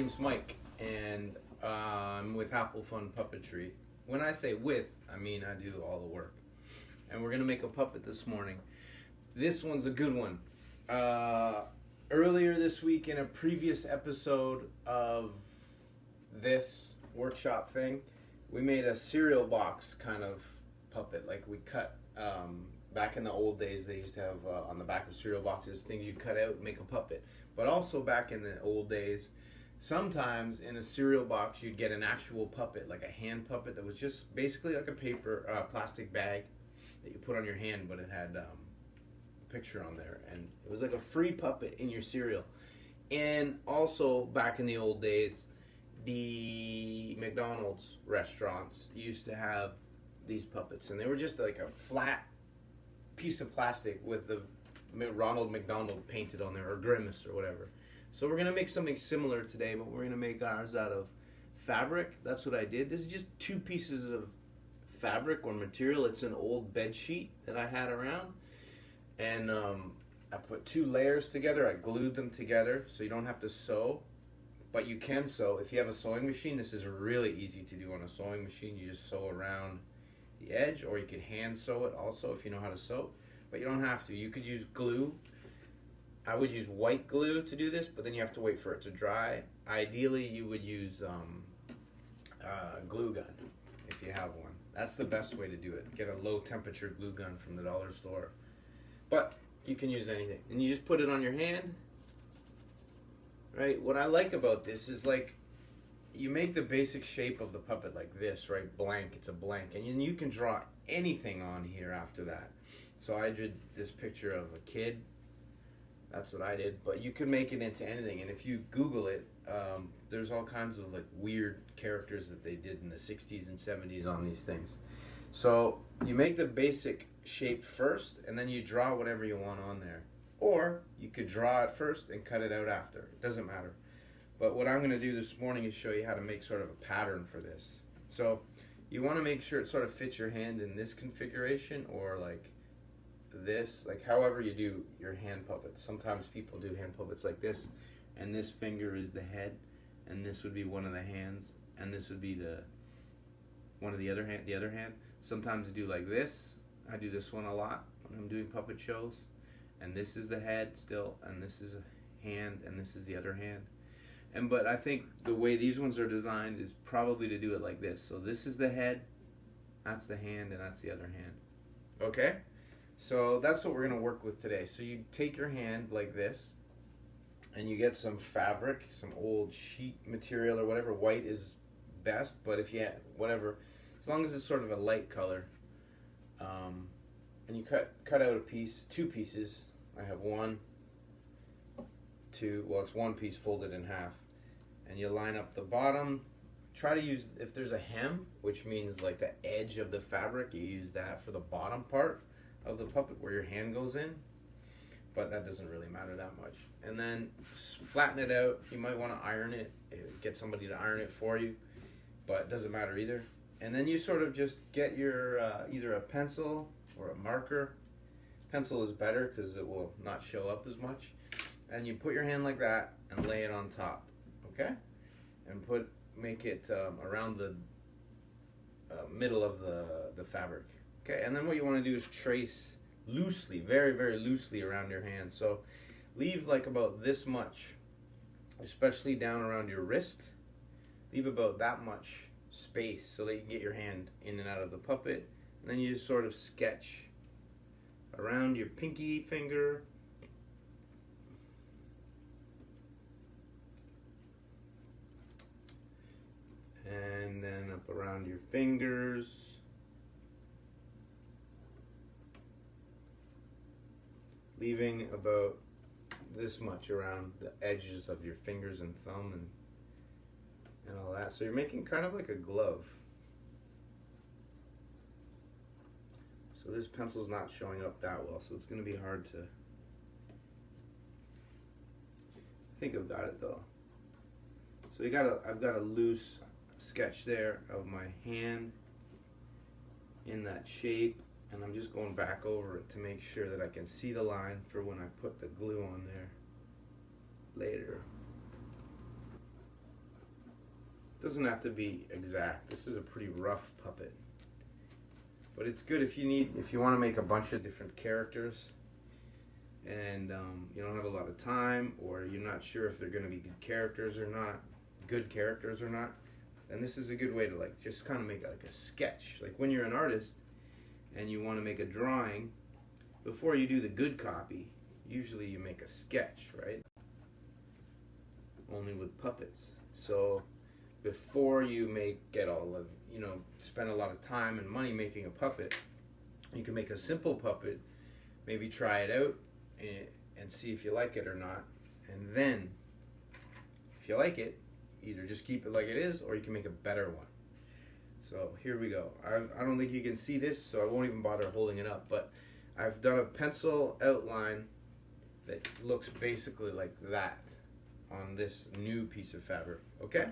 name's Mike, and I'm with Apple Fun Puppetry. When I say with, I mean I do all the work. And we're going to make a puppet this morning. This one's a good one. Earlier this week, in a previous episode of this workshop thing, we made a cereal box kind of puppet. Like we cut, back in the old days, they used to have on the back of cereal boxes things you cut out and make a puppet. But also back in the old days, sometimes in a cereal box you'd get an actual puppet, like a hand puppet that was just basically like a paper, plastic bag that you put on your hand, but it had a picture on there, and it was like a free puppet in your cereal. And also back in the old days, the McDonald's restaurants used to have these puppets, and they were just like a flat piece of plastic with the Ronald McDonald painted on there, or Grimace or whatever. So we're gonna make something similar today, but we're gonna make ours out of fabric. That's what I did. This is just 2 pieces of fabric or material. It's an old bed sheet that I had around, and I put 2 layers together. I glued them together so you don't have to sew, but you can sew. If you have a sewing machine, this is really easy to do on a sewing machine. You just sew around the edge, or you can hand sew it also if you know how to sew, but you don't have to. You could use glue. I would use white glue to do this, but then you have to wait for it to dry. Ideally, you would use glue gun if you have one. That's the best way to do it. Get a low temperature glue gun from the dollar store. But you can use anything. And you just put it on your hand. Right? What I like about this is, like, you make the basic shape of the puppet like this, right? Blank. It's a blank. And you can draw anything on here after that. So I did this picture of a kid. That's what I did. But you can make it into anything. And if you Google it, there's all kinds of like weird characters that they did in the 60s and 70s on these things. So you make the basic shape first, and then you draw whatever you want on there. Or you could draw it first and cut it out after. It doesn't matter. But what I'm going to do this morning is show you how to make sort of a pattern for this. So you want to make sure it sort of fits your hand in this configuration, or like this, like however you do your hand puppets. Sometimes people do hand puppets like this, and this finger is the head, and this would be one of the hands, and this would be the one of the other hand. Sometimes I do like this. I do this one a lot when I'm doing puppet shows, and this is the head still, and this is a hand, and this is the other hand. But I think the way these ones are designed is probably to do it like this. So this is the head, that's the hand, and that's the other hand. Okay? So that's what we're going to work with today. So you take your hand like this, and you get some fabric, some old sheet material or whatever. White is best, but if you have whatever, as long as it's sort of a light color. And you cut out a piece, 2 pieces. I have 1, 2, well, it's 1 piece folded in half. And you line up the bottom. Try to use, if there's a hem, which means like the edge of the fabric, you use that for the bottom part of the puppet where your hand goes in. But that doesn't really matter that much. And then flatten it out. You might want to iron it, get somebody to iron it for you, but it doesn't matter either. And then you sort of just get your either a pencil or a marker. Pencil is better because it will not show up as much. And you put your hand like that and lay it on top, okay? And make it around the middle of the fabric, okay? And then what you want to do is trace loosely, very, very loosely around your hand. So leave like about this much, especially down around your wrist. Leave about that much space so that you can get your hand in and out of the puppet. And then you just sort of sketch around your pinky finger. And then up around your fingers. Leaving about this much around the edges of your fingers and thumb and all that. So you're making kind of like a glove. So this pencil's not showing up that well, so it's going to be hard to... I think I've got it though. So I've got a loose sketch there of my hand in that shape, and I'm just going back over it to make sure that I can see the line for when I put the glue on there later. Doesn't have to be exact. This is a pretty rough puppet. But it's good if you want to make a bunch of different characters and you don't have a lot of time, or you're not sure if they're going to be good characters or not, then this is a good way to like just kind of make like a sketch. Like when you're an artist and you want to make a drawing, before you do the good copy, usually you make a sketch, right? Only with puppets. So before you spend a lot of time and money making a puppet, you can make a simple puppet, maybe try it out and see if you like it or not, and then if you like it, either just keep it like it is or you can make a better one. So here we go. I don't think you can see this, so I won't even bother holding it up, but I've done a pencil outline that looks basically like that on this new piece of fabric. Okay,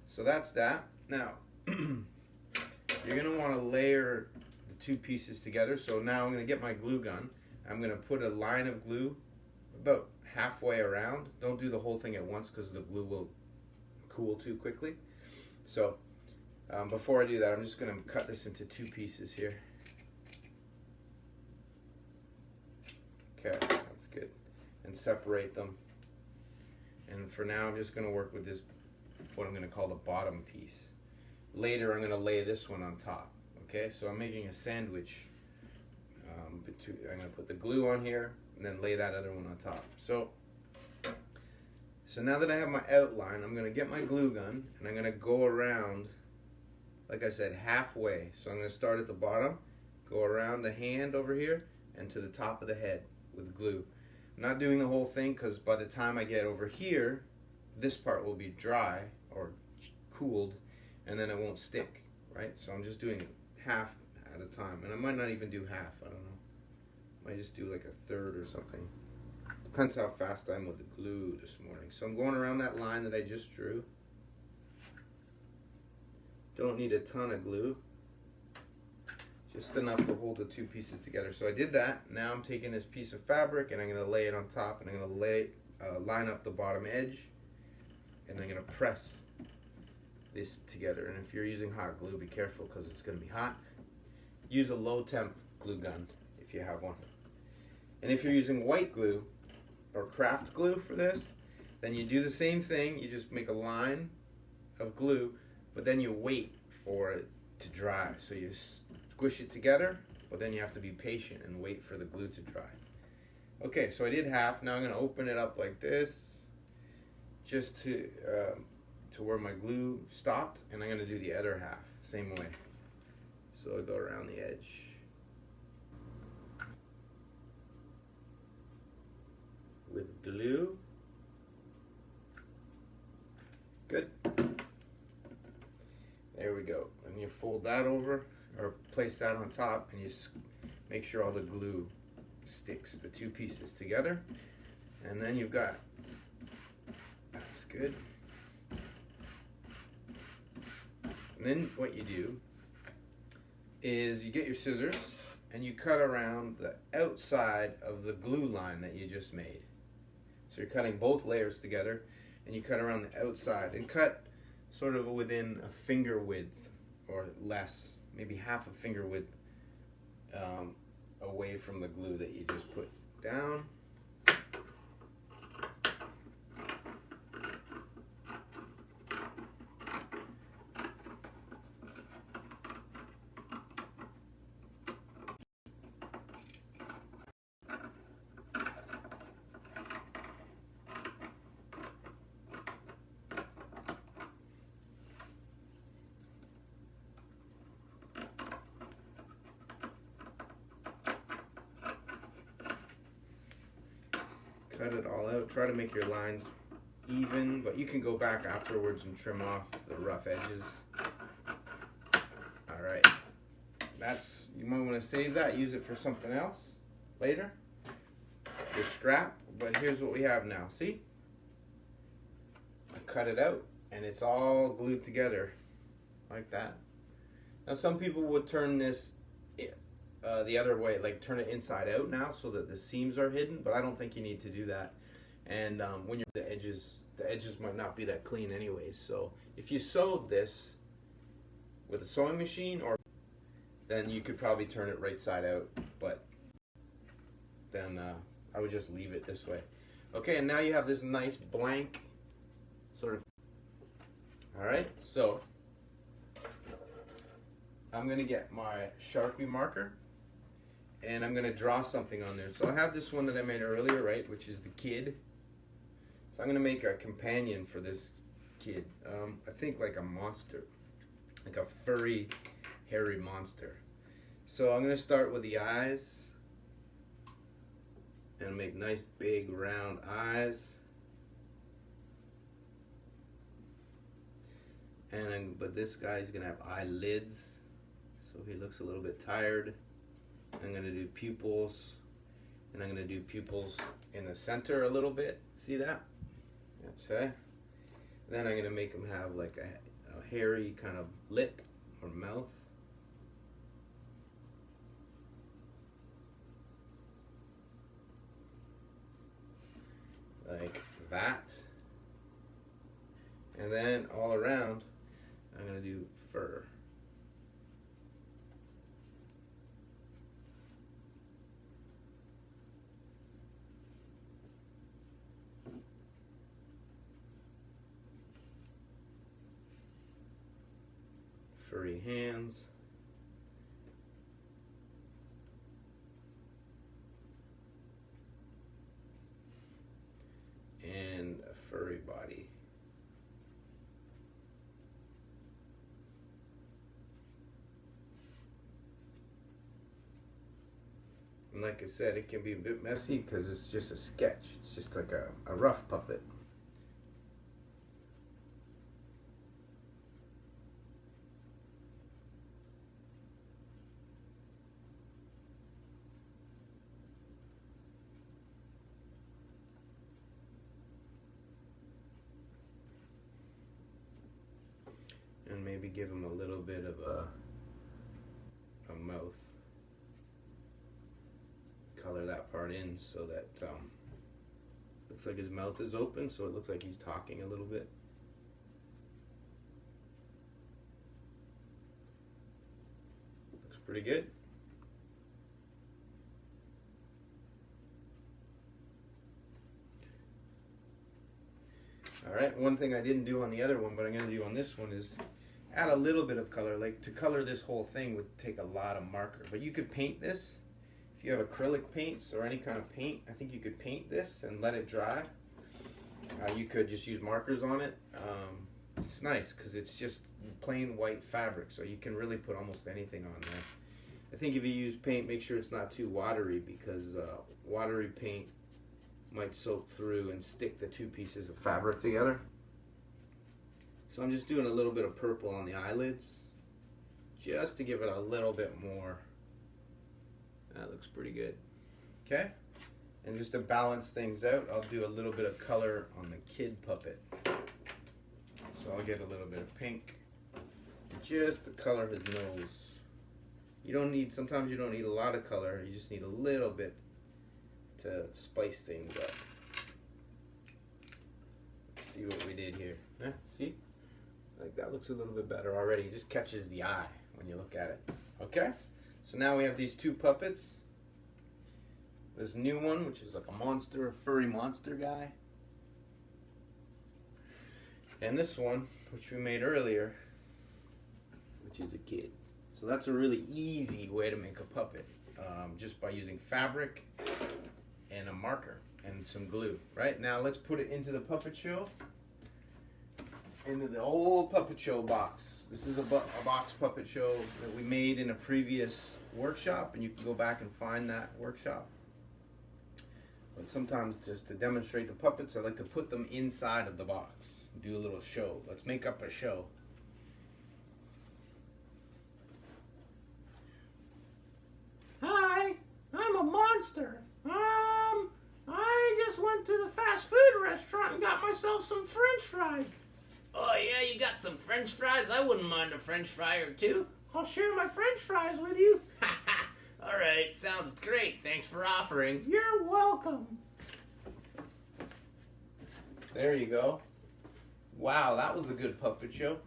so that's that. Now you're going to want to layer the two pieces together. So now I'm going to get my glue gun. I'm going to put a line of glue about halfway around. Don't do the whole thing at once because the glue will cool too quickly. So before I do that, I'm just going to cut this into two pieces here. Okay, that's good. And separate them. And for now, I'm just going to work with this, what I'm going to call the bottom piece. Later, I'm going to lay this one on top. Okay, so I'm making a sandwich. I'm going to put the glue on here and then lay that other one on top. So now that I have my outline, I'm going to get my glue gun and I'm going to go around, like I said, halfway. So I'm going to start at the bottom, go around the hand over here, and to the top of the head with glue. I'm not doing the whole thing because by the time I get over here, this part will be dry or cooled, and then it won't stick, right? So I'm just doing half at a time, and I might not even do half, I don't know. Might just do like a third or something. Depends how fast I'm with the glue this morning. So I'm going around that line that I just drew. Don't need a ton of glue. Just enough to hold the two pieces together. So I did that. Now I'm taking this piece of fabric and I'm going to lay it on top, and I'm going to line up the bottom edge, and I'm going to press this together. And if you're using hot glue, be careful because it's going to be hot. Use a low temp glue gun if you have one. And if you're using white glue or craft glue for this, then you do the same thing. You just make a line of glue, but then you wait for it to dry. So you squish it together, but then you have to be patient and wait for the glue to dry. Okay, so I did half. Now I'm going to open it up like this, just to where my glue stopped, and I'm going to do the other half same way. So I go around the edge. With glue. Good. There we go. And you fold that over, or place that on top, and you make sure all the glue sticks the two pieces together. And then you've got, that's good. And then what you do is you get your scissors and you cut around the outside of the glue line that you just made. So you're cutting both layers together, and you cut around the outside and cut sort of within a finger width or less, maybe half a finger width away from the glue that you just put down. Cut it all out. Try to make your lines even, but you can go back afterwards and trim off the rough edges. Alright, you might want to save that, use it for something else later, the scrap. But here's what we have now. See, I cut it out and it's all glued together like that. Now some people would turn this the other way, like turn it inside out now so that the seams are hidden, but I don't think you need to do that. And when the edges the edges might not be that clean anyways. So if you sewed this with a sewing machine, or then you could probably turn it right side out, but then I would just leave it this way. Okay, and now you have this nice blank sort of. All right, so I'm gonna get my Sharpie marker and I'm gonna draw something on there. So I have this one that I made earlier, right, which is the kid. So I'm gonna make a companion for this kid. I think like a monster, like a furry, hairy monster. So I'm gonna start with the eyes and make nice big round eyes. But this guy's gonna have eyelids, so he looks a little bit tired. I'm gonna do pupils, and I'm gonna do pupils in the center a little bit. See that? That's it. Then I'm gonna make him have like a hairy kind of lip or mouth. Like that. And then all around, I'm gonna do fur. Furry hands. And a furry body. And like I said, it can be a bit messy because it's just a sketch. It's just like a rough puppet. And maybe give him a little bit of a mouth. Color that part in so that looks like his mouth is open, so it looks like he's talking a little bit. Looks pretty good. All right, one thing I didn't do on the other one, but I'm gonna do on this one is add a little bit of color. Like to color this whole thing would take a lot of marker, but you could paint this. If you have acrylic paints or any kind of paint, I think you could paint this and let it dry. You could just use markers on it. It's nice because it's just plain white fabric, so you can really put almost anything on there. I think if you use paint, make sure it's not too watery, because watery paint might soak through and stick the two pieces of fabric together. So I'm just doing a little bit of purple on the eyelids, just to give it a little bit more. That looks pretty good. Okay, and just to balance things out, I'll do a little bit of color on the kid puppet. So I'll get a little bit of pink, just to color his nose. You don't need, sometimes you don't need a lot of color, you just need a little bit to spice things up. Let's see what we did here. See? Like that looks a little bit better already. It just catches the eye when you look at it. Okay? So now we have these two puppets. This new one, which is like a monster, a furry monster guy. And this one, which we made earlier, which is a kid. So that's a really easy way to make a puppet, just by using fabric and a marker and some glue. Right, now let's put it into the puppet show, into the old puppet show box. This is a box puppet show that we made in a previous workshop, and you can go back and find that workshop. But sometimes, just to demonstrate the puppets, I like to put them inside of the box, do a little show. Let's make up a show. Hi, I'm a monster. I just went to the fast food restaurant and got myself some French fries. Oh yeah, you got some French fries? I wouldn't mind a French fry or two. I'll share my French fries with you. Alright, sounds great. Thanks for offering. You're welcome. There you go. Wow, that was a good puppet show.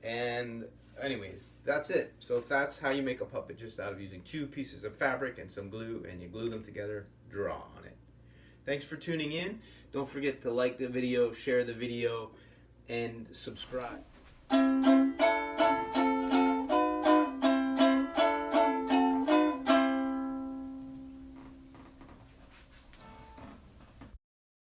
And anyways, that's it. So that's how you make a puppet, just out of using 2 pieces of fabric and some glue, and you glue them together, draw on it. Thanks for tuning in. Don't forget to like the video, share the video, and subscribe.